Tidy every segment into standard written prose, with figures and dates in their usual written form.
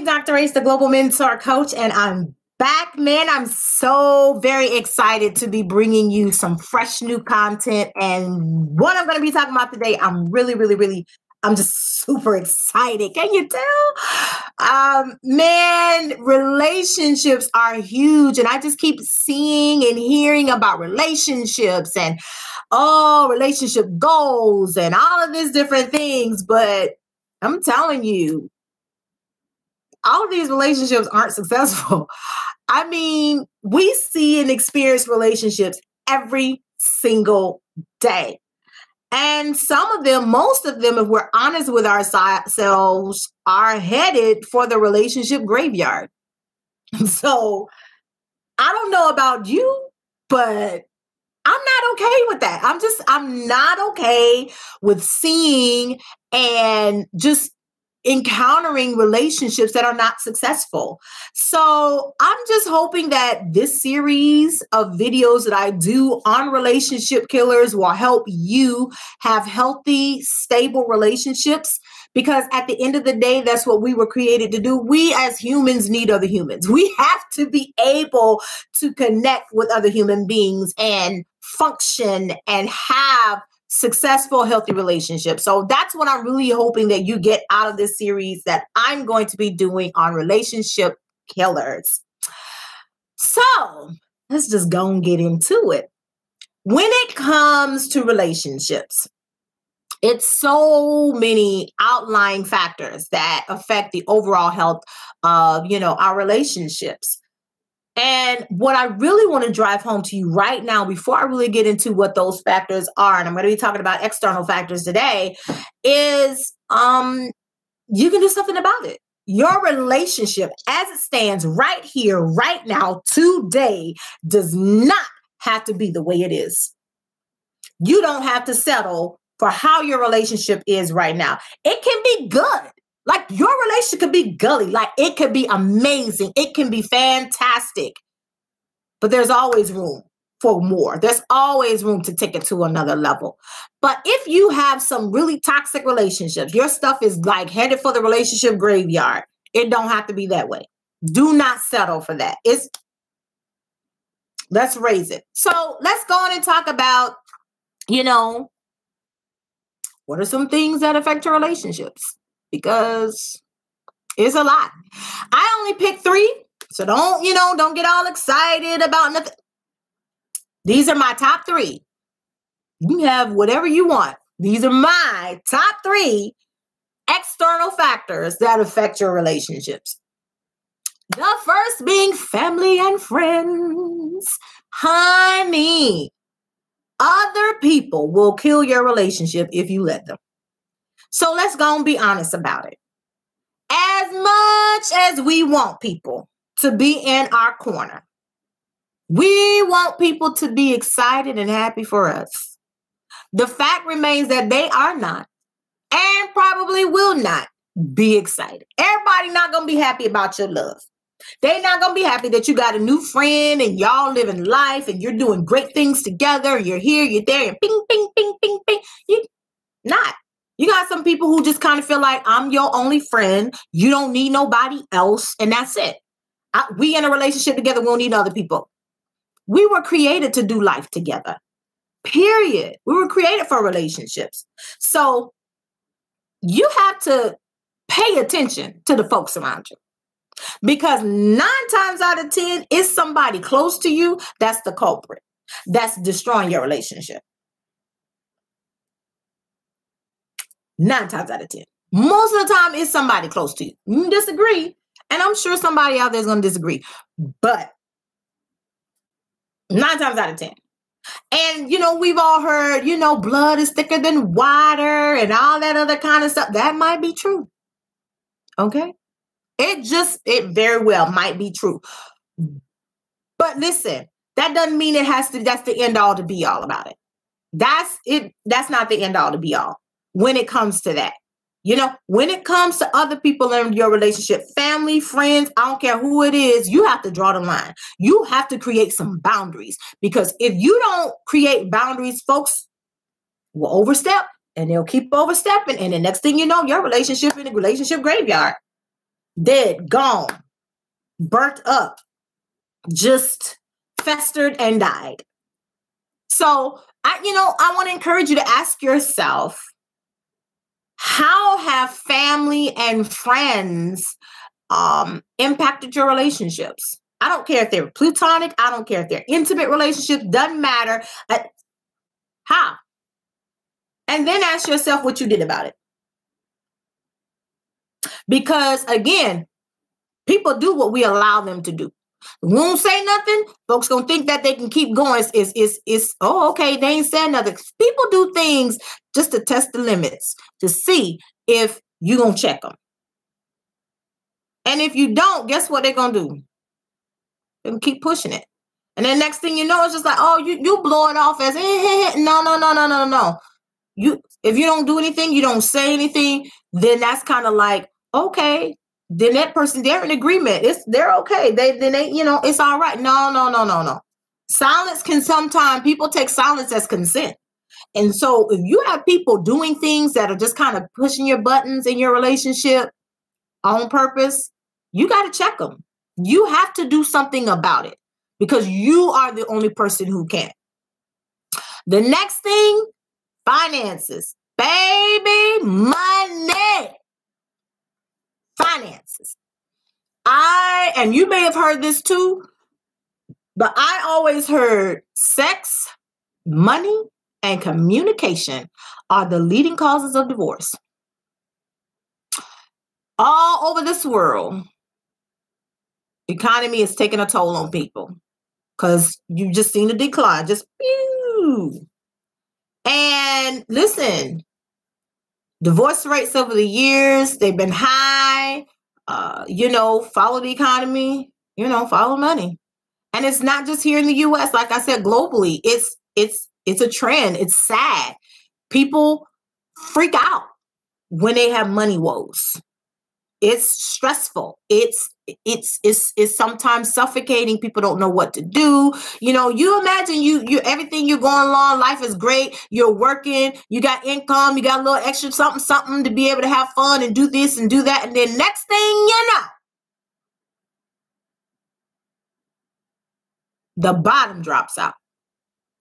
Dr. Ace, the Global Mentor Coach, and I'm back, man. I'm so very excited to be bringing you some fresh new content. And what I'm going to be talking about today, I'm just super excited. Can you tell? Man, relationships are huge. And I just keep seeing and hearing about relationships and, relationship goals and all of these different things. But I'm telling you, all of these relationships aren't successful. I mean, we see and experience relationships every single day. And some of them, most of them, if we're honest with ourselves, are headed for the relationship graveyard. So I don't know about you, but I'm not okay with that. I'm not okay with seeing and just encountering relationships that are not successful. So I'm just hoping that this series of videos that I do on relationship killers will help you have healthy, stable relationships. Because at the end of the day, that's what we were created to do. We as humans need other humans. We have to be able to connect with other human beings and function and have successful, healthy relationships. So that's what I'm really hoping that you get out of this series that I'm going to be doing on relationship killers. So let's just go and get into it. When it comes to relationships, it's so many outlying factors that affect the overall health of, our relationships. And what I really want to drive home to you right now, before I really get into what those factors are, and I'm going to be talking about external factors today, is you can do something about it. Your relationship as it stands right here, right now, today, does not have to be the way it is. You don't have to settle for how your relationship is right now. It can be good. Like your relationship could be gully. Like it could be amazing. It can be fantastic. But there's always room for more. There's always room to take it to another level. But if you have some really toxic relationships, your stuff is like headed for the relationship graveyard. It don't have to be that way. Do not settle for that. Let's raise it. So let's go on and talk about, what are some things that affect your relationships? Because it's a lot. I only picked 3, so don't get all excited about nothing. These are my top 3. You can have whatever you want. These are my top 3 external factors that affect your relationships. The first being family and friends. Honey, other people will kill your relationship if you let them. So let's go and be honest about it. As much as we want people to be in our corner, we want people to be excited and happy for us. The fact remains that they are not and probably will not be excited. Everybody not going to be happy about your love. They're not going to be happy that you got a new friend and y'all living life and you're doing great things together. You're here, you're there, and ping, ping, ping, ping, ping. You not. You got some people who just kind of feel like I'm your only friend. You don't need nobody else. And that's it. We in a relationship together. We don't need other people. We were created to do life together. Period. We were created for relationships. So you have to pay attention to the folks around you. Because 9 times out of 10, it's somebody close to you that's the culprit. That's destroying your relationship. 9 times out of 10. Most of the time, it's somebody close to you. You can disagree. And I'm sure somebody out there is going to disagree. But 9 times out of 10. And, we've all heard, blood is thicker than water and all that other kind of stuff. That might be true. Okay? It very well might be true. But listen, that doesn't mean that's the end all to be all about it. That's not the end all to be all. When it comes to that, when it comes to other people in your relationship, family, friends, I don't care who it is, you have to draw the line. You have to create some boundaries, because if you don't create boundaries, folks will overstep and they'll keep overstepping. And the next thing you know, your relationship in the relationship graveyard. dead, gone, burnt up, just festered and died. So I want to encourage you to ask yourself, how have family and friends impacted your relationships? I don't care if they're platonic. I don't care if they're intimate relationships. Doesn't matter. How? And then ask yourself what you did about it. Because again, people do what we allow them to do. We won't say nothing. Folks gonna think that they can keep going. Oh, okay, they ain't saying nothing. People do things just to test the limits, to see if you gonna check them. And if you don't, guess what they're gonna do? They're gonna keep pushing it. And then next thing you know, it's just like, oh, you blow it off as no. If you don't do anything, you don't say anything, then that's kind of like, okay, then that person, they're in agreement. They're okay. They it's all right. No. Silence can sometimes, people take silence as consent. And so if you have people doing things that are just kind of pushing your buttons in your relationship on purpose, you got to check them. You have to do something about it because you are the only person who can. The next thing, finances. Baby, money. Finances. And you may have heard this too, but I always heard sex, money, and communication are the leading causes of divorce. All over this world, economy is taking a toll on people because you've just seen a decline. Just pew. And listen, divorce rates over the years, they've been high. Follow the economy, follow money. And it's not just here in the US. Like I said, globally, it's a trend. It's sad. People freak out when they have money woes. It's stressful. It's sometimes suffocating. People don't know what to do. You imagine you everything you're going along, life is great. You're working, you got income, you got a little extra something to be able to have fun and do this and do that. And then next thing you know, the bottom drops out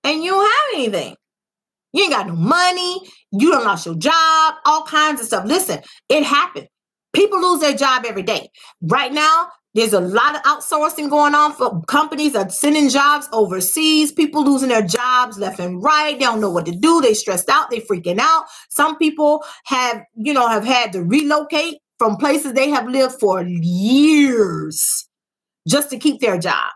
and you don't have anything. You ain't got no money. You done lost your job, all kinds of stuff. Listen, it happened. People lose their job every day. Right now, there's a lot of outsourcing going on for companies that are sending jobs overseas. People losing their jobs left and right. They don't know what to do. They stressed out. They freaking out. Some people have had to relocate from places they have lived for years just to keep their job.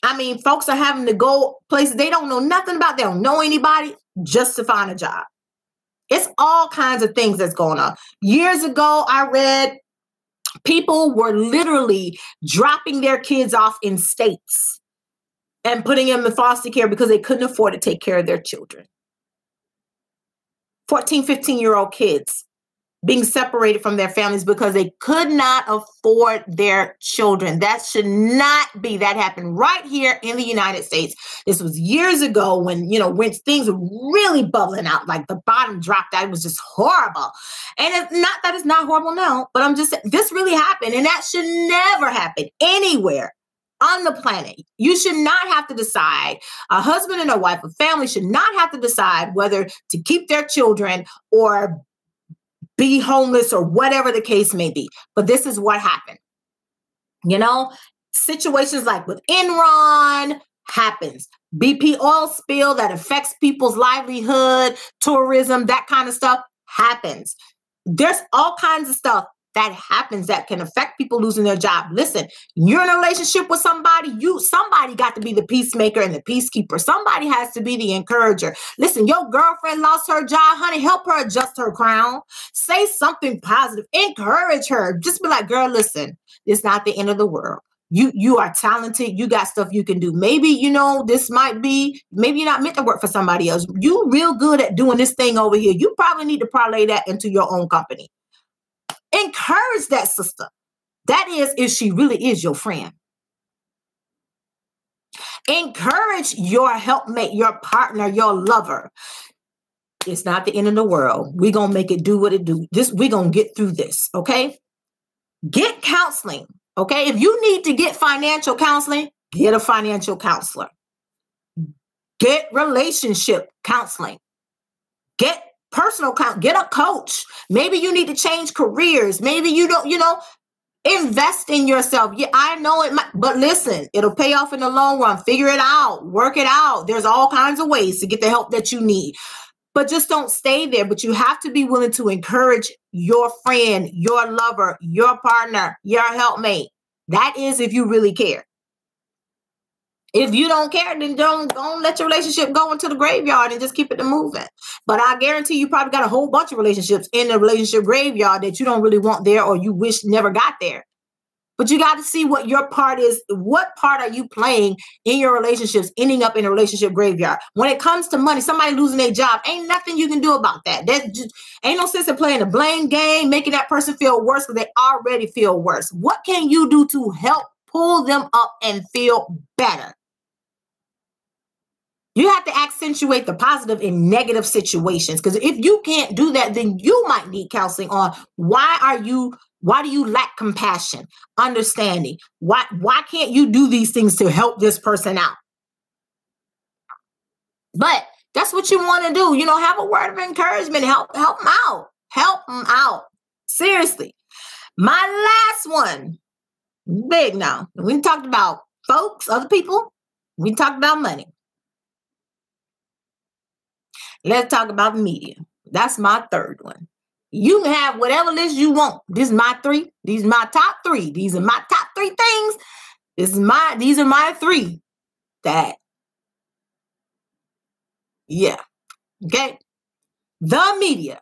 I mean, folks are having to go places they don't know nothing about. They don't know anybody just to find a job. It's all kinds of things that's going on. Years ago, I read people were literally dropping their kids off in states and putting them in foster care because they couldn't afford to take care of their children. 14, 15-year-old kids being separated from their families because they could not afford their children. That should not be. That happened right here in the United States. This was years ago when things were really bubbling out, like the bottom dropped out. It was just horrible. And it's not that it's not horrible now, but I'm just saying this really happened. And that should never happen anywhere on the planet. You should not have to decide, a husband and a wife, a family should not have to decide whether to keep their children or be homeless or whatever the case may be. But this is what happened. Situations like with Enron happens. BP oil spill that affects people's livelihood, tourism, that kind of stuff happens. There's all kinds of stuff that happens that can affect people losing their job. Listen, you're in a relationship with somebody, somebody got to be the peacemaker and the peacekeeper. Somebody has to be the encourager. Listen, your girlfriend lost her job, honey, help her adjust her crown. Say something positive, encourage her. Just be like, girl, listen, it's not the end of the world. You are talented. You got stuff you can do. Maybe, this might be, maybe you're not meant to work for somebody else. You real good at doing this thing over here. You probably need to parlay that into your own company. Encourage that sister. That is, if she really is your friend. Encourage your helpmate, your partner, your lover. It's not the end of the world. We're going to make it do what it do. We're going to get through this, okay? Get counseling. Okay. If you need to get financial counseling, get a financial counselor. Get relationship counseling. Get personal counseling. Get a coach. Maybe you need to change careers. Maybe you don't, invest in yourself. Yeah, I know it might, but listen, it'll pay off in the long run. Figure it out. Work it out. There's all kinds of ways to get the help that you need. But just don't stay there. But you have to be willing to encourage your friend, your lover, your partner, your helpmate. That is if you really care. If you don't care, then don't let your relationship go into the graveyard and just keep it moving. But I guarantee you probably got a whole bunch of relationships in the relationship graveyard that you don't really want there or you wish never got there. But you got to see what your part is. What part are you playing in your relationships, ending up in a relationship graveyard? When it comes to money, somebody losing their job, ain't nothing you can do about that. That just ain't no sense in playing the blame game, making that person feel worse because they already feel worse. What can you do to help pull them up and feel better? You have to accentuate the positive in negative situations, because if you can't do that, then you might need counseling on why do you lack compassion, understanding? Why can't you do these things to help this person out? But that's what you want to do. Have a word of encouragement. Help them out. Help them out. Seriously. My last one, big now. We talked about folks, other people. We talked about money. Let's talk about the media. That's my third one. You can have whatever list you want. This is my three. These are my top three. These are my top three things. These are my three that, yeah. Okay. The media.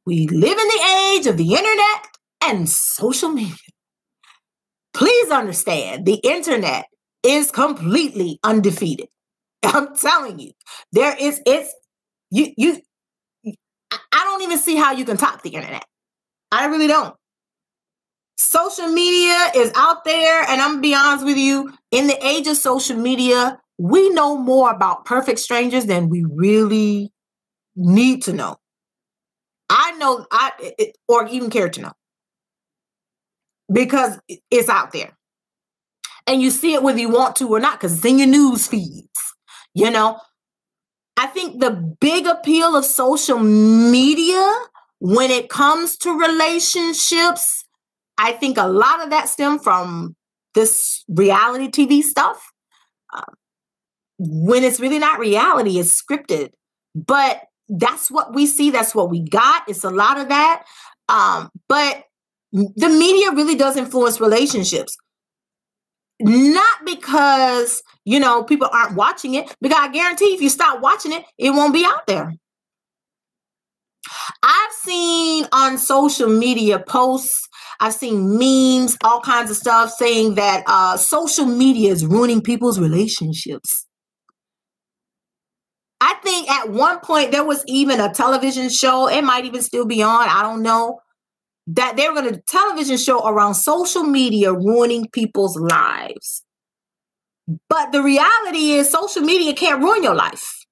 We live in the age of the internet and social media. Please understand, the internet is completely undefeated. I'm telling you, I don't even see how you can top the internet. I really don't. Social media is out there, and I'm gonna be honest with you, in the age of social media, we know more about perfect strangers than we really need to know. Or even care to know, because it's out there. And you see it whether you want to or not, because it's in your news feeds, I think the big appeal of social media when it comes to relationships, I think a lot of that stems from this reality TV stuff. When it's really not reality, it's scripted. But that's what we see. That's what we got. It's a lot of that. But the media really does influence relationships. Not because, people aren't watching it, because I guarantee if you stop watching it, it won't be out there. I've seen on social media posts, I've seen memes, all kinds of stuff saying that social media is ruining people's relationships. I think at one point there was even a television show, it might even still be on, I don't know, that they were going to television show around social media ruining people's lives. But the reality is social media can't ruin your life.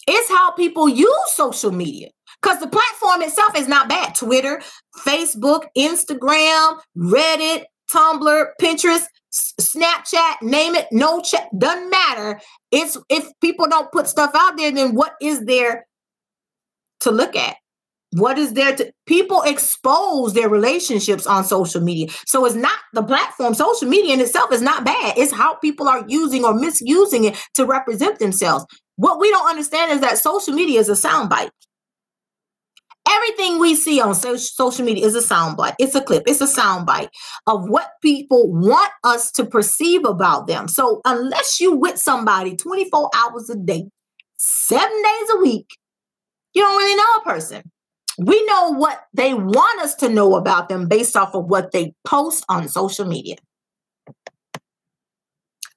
It's how people use social media, because the platform itself is not bad. Twitter, Facebook, Instagram, Reddit, Tumblr, Pinterest, Snapchat, name it, no chat, doesn't matter. It's if people don't put stuff out there, then what is there to look at? What is there to people expose their relationships on social media? So it's not the platform. Social media in itself is not bad. It's how people are using or misusing it to represent themselves. What we don't understand is that social media is a soundbite. Everything we see on social media is a soundbite. It's a clip. It's a soundbite of what people want us to perceive about them. So unless you with somebody 24 hours a day, 7 days a week, you don't really know a person. We know what they want us to know about them based off of what they post on social media.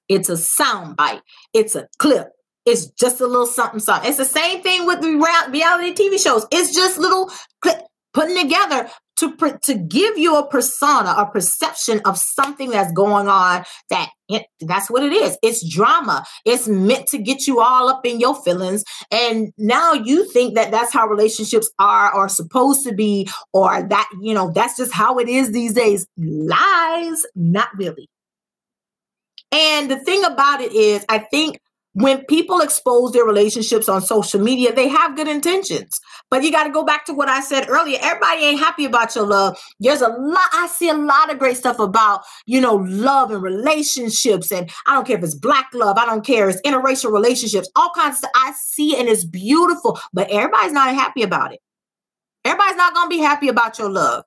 It's a soundbite. It's a clip. It's just a little something, something. It's the same thing with the reality TV shows. It's just little clip putting together to give you a persona, a perception of something that's going on. That's what it is. It's drama. It's meant to get you all up in your feelings. And now you think that that's how relationships are or supposed to be, or that, that's just how it is these days. Lies, not really. And the thing about it is, I think when people expose their relationships on social media, they have good intentions. But you got to go back to what I said earlier. Everybody ain't happy about your love. I see a lot of great stuff about, love and relationships. And I don't care if it's Black love. I don't care. It's interracial relationships, all kinds of stuff. I see, and it's beautiful. But everybody's not happy about it. Everybody's not going to be happy about your love.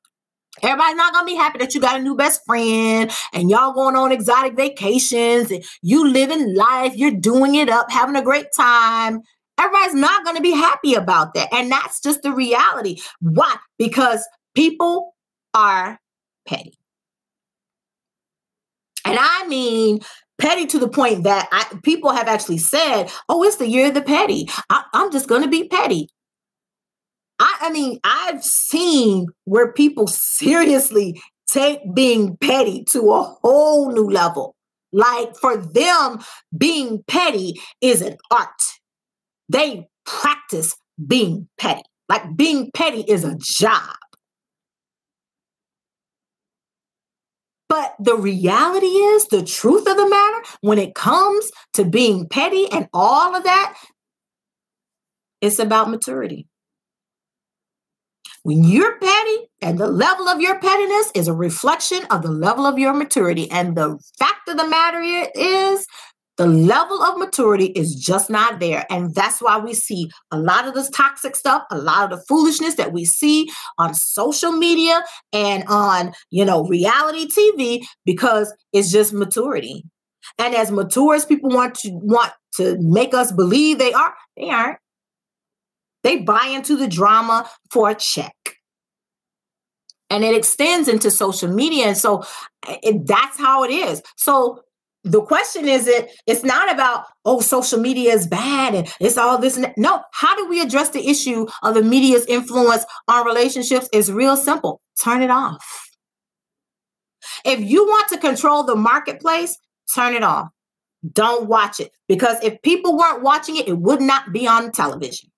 Everybody's not going to be happy that you got a new best friend and y'all going on exotic vacations and you living life, you're doing it up, having a great time. Everybody's not going to be happy about that. And that's just the reality. Why? Because people are petty. And I mean petty to the point that people have actually said, oh, it's the year of the petty. I'm just going to be petty. I mean, I've seen where people seriously take being petty to a whole new level. Like, for them, being petty is an art. They practice being petty. Like, being petty is a job. But the reality is, the truth of the matter, when it comes to being petty and all of that, it's about maturity. When you're petty, and the level of your pettiness is a reflection of the level of your maturity. And the fact of the matter is, the level of maturity is just not there. And that's why we see a lot of this toxic stuff, a lot of the foolishness that we see on social media and on, reality TV, because it's just maturity. And as mature as people want to make us believe they aren't. They buy into the drama for a check. And it extends into social media. And so that's how it is. So the question is, it's not about, oh, social media is bad and it's all this. And no, how do we address the issue of the media's influence on relationships? Is real simple. Turn it off. If you want to control the marketplace, turn it off. Don't watch it. Because if people weren't watching it, it would not be on television.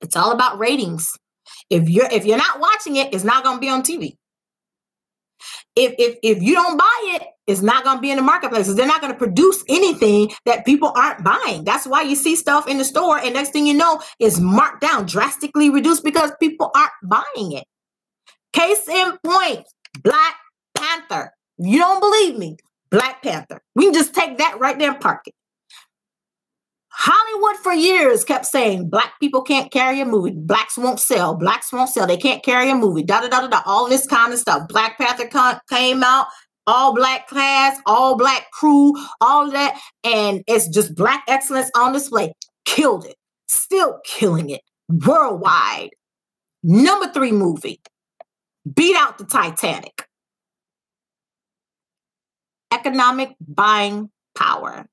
It's all about ratings. If you're not watching it, it's not going to be on TV. If you don't buy it, it's not going to be in the marketplace. They're not going to produce anything that people aren't buying. That's why you see stuff in the store, and next thing you know, it's marked down, drastically reduced, because people aren't buying it. Case in point, Black Panther. You don't believe me? Black Panther. We can just take that right there and park it. Hollywood for years kept saying Black people can't carry a movie. Blacks won't sell. Blacks won't sell. They can't carry a movie. All this kind of stuff. Black Panther came out, all Black cast, all Black crew, all that. And it's just Black excellence on display. Killed it. Still killing it worldwide. Number 3 movie. Beat out the Titanic. Economic buying power.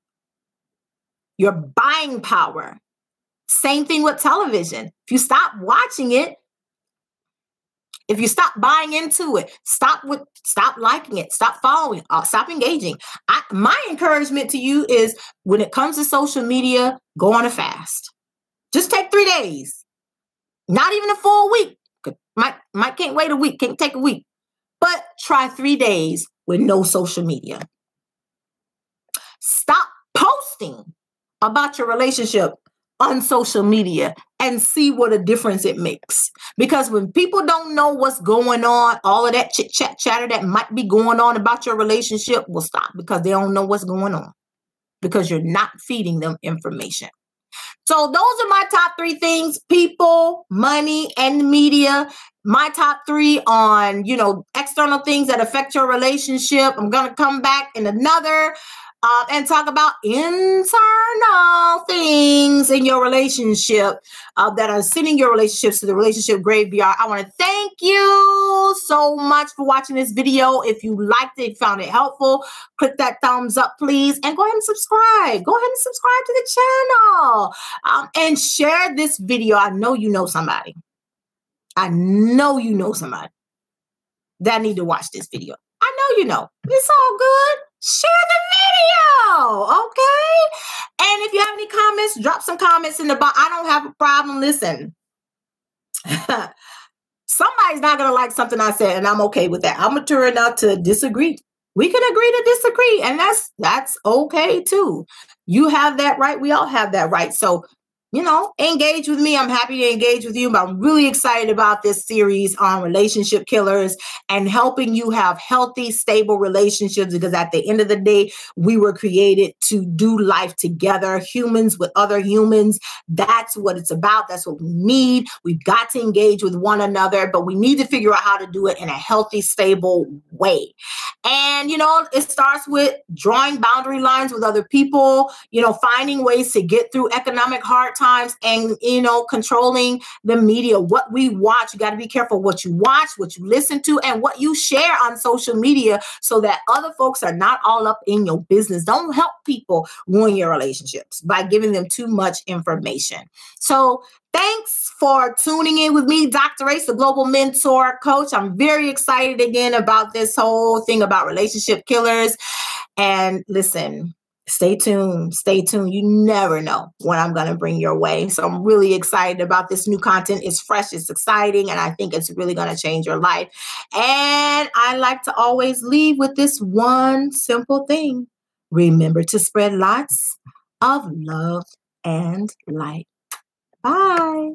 Your buying power. Same thing with television. If you stop watching it, if you stop buying into it, stop liking it, stop following, stop engaging. My encouragement to you is, when it comes to social media, go on a fast. Just take 3 days. Not even a full week. Might can't wait a week, can't take a week. But try 3 days with no social media. Stop posting about your relationship on social media and see what a difference it makes. Because when people don't know what's going on, all of that chit chat chatter that might be going on about your relationship will stop, because they don't know what's going on, because you're not feeding them information. So those are my top 3 things: people, money, and media. My top 3 on, external things that affect your relationship. I'm going to come back in another and talk about internal things in your relationship that are sending your relationships to the relationship graveyard. I want to thank you so much for watching this video. If you liked it, found it helpful, click that thumbs up, please, and go ahead and subscribe. Go ahead and subscribe to the channel and share this video. I know you know somebody. I know you know somebody that need to watch this video. I know you know. It's all good. Share the video, okay? And if you have any comments, drop some comments in the box. I don't have a problem. Listen, somebody's not going to like something I said, and I'm okay with that. I'm mature enough to disagree. We can agree to disagree, and that's okay too. You have that right. We all have that right. So, you know, engage with me. I'm happy to engage with you, but I'm really excited about this series on relationship killers and helping you have healthy, stable relationships, because at the end of the day, we were created to do life together, humans with other humans. That's what it's about. That's what we need. We've got to engage with one another, but we need to figure out how to do it in a healthy, stable way. And, you know, it starts with drawing boundary lines with other people, you know, finding ways to get through economic hard times, and, you know, controlling the media, what we watch. You got to be careful what you watch, what you listen to, and what you share on social media, so that other folks are not all up in your business. Don't help people ruin your relationships by giving them too much information. So thanks for tuning in with me, Dr. Ace, the Global Mentor Coach. I'm very excited again about this whole thing about relationship killers. And listen, stay tuned. Stay tuned. You never know what I'm going to bring your way. So I'm really excited about this new content. It's fresh, it's exciting, and I think it's really going to change your life. And I like to always leave with this one simple thing. Remember to spread lots of love and light. Bye.